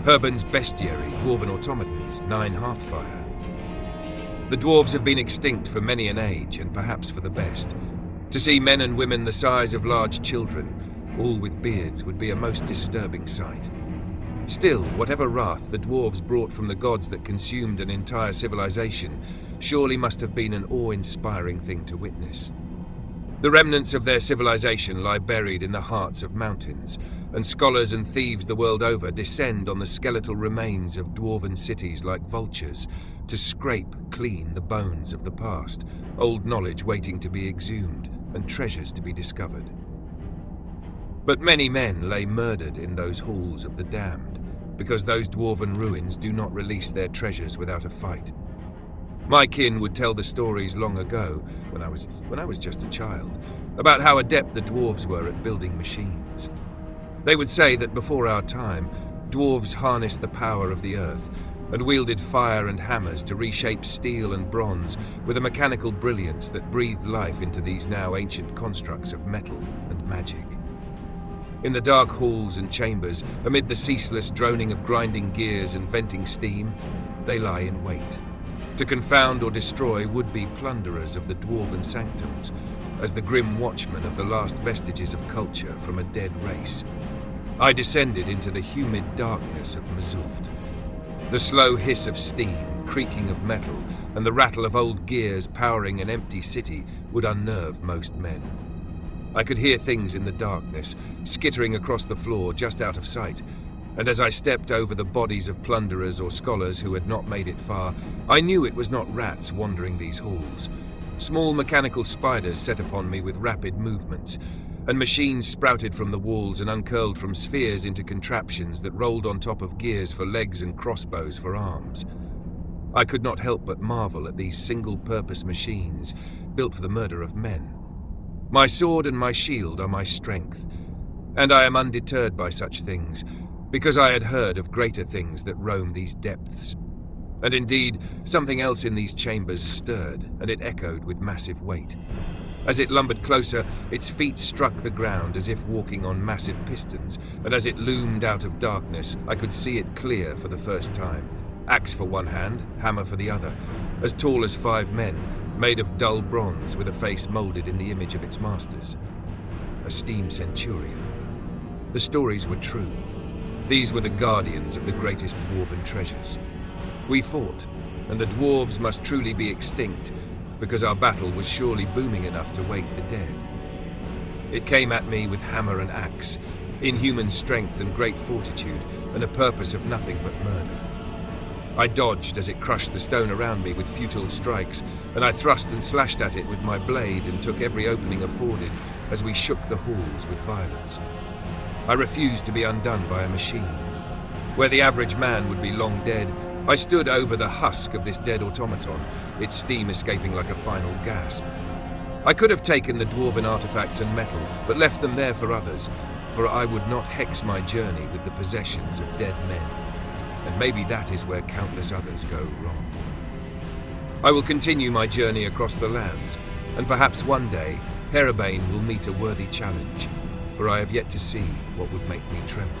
Herbane's Bestiary, dwarven automatons, 9 Hearthfire. The dwarves have been extinct for many an age, and perhaps for the best. To see men and women the size of large children, all with beards, would be a most disturbing sight. Still, whatever wrath the dwarves brought from the gods that consumed an entire civilization surely must have been an awe-inspiring thing to witness. The remnants of their civilization lie buried in the hearts of mountains, and scholars and thieves the world over descend on the skeletal remains of dwarven cities like vultures to scrape clean the bones of the past, old knowledge waiting to be exhumed and treasures to be discovered. But many men lay murdered in those halls of the damned, because those dwarven ruins do not release their treasures without a fight. My kin would tell the stories long ago, when I was just a child, about how adept the dwarves were at building machines. They would say that before our time, dwarves harnessed the power of the earth and wielded fire and hammers to reshape steel and bronze with a mechanical brilliance that breathed life into these now ancient constructs of metal and magic. In the dark halls and chambers, amid the ceaseless droning of grinding gears and venting steam, they lie in wait, to confound or destroy would-be plunderers of the dwarven sanctums, as the grim watchmen of the last vestiges of culture from a dead race. I descended into the humid darkness of Mazult. The slow hiss of steam, creaking of metal, and the rattle of old gears powering an empty city would unnerve most men. I could hear things in the darkness, skittering across the floor just out of sight, and as I stepped over the bodies of plunderers or scholars who had not made it far, I knew it was not rats wandering these halls. Small mechanical spiders set upon me with rapid movements, and machines sprouted from the walls and uncurled from spheres into contraptions that rolled on top of gears for legs and crossbows for arms. I could not help but marvel at these single-purpose machines, built for the murder of men. My sword and my shield are my strength, and I am undeterred by such things, because I had heard of greater things that roam these depths. And indeed, something else in these chambers stirred, and it echoed with massive weight. As it lumbered closer, its feet struck the ground as if walking on massive pistons, and as it loomed out of darkness, I could see it clear for the first time. Axe for one hand, hammer for the other, as tall as 5 men, made of dull bronze with a face moulded in the image of its masters. A steam centurion. The stories were true. These were the guardians of the greatest dwarven treasures. We fought, and the dwarves must truly be extinct, because our battle was surely booming enough to wake the dead. It came at me with hammer and axe, inhuman strength and great fortitude, and a purpose of nothing but murder. I dodged as it crushed the stone around me with futile strikes, and I thrust and slashed at it with my blade and took every opening afforded as we shook the halls with violence. I refused to be undone by a machine. Where the average man would be long dead, I stood over the husk of this dead automaton, its steam escaping like a final gasp. I could have taken the dwarven artifacts and metal, but left them there for others, for I would not hex my journey with the possessions of dead men. And maybe that is where countless others go wrong. I will continue my journey across the lands, and perhaps one day, Herbane will meet a worthy challenge, for I have yet to see what would make me tremble.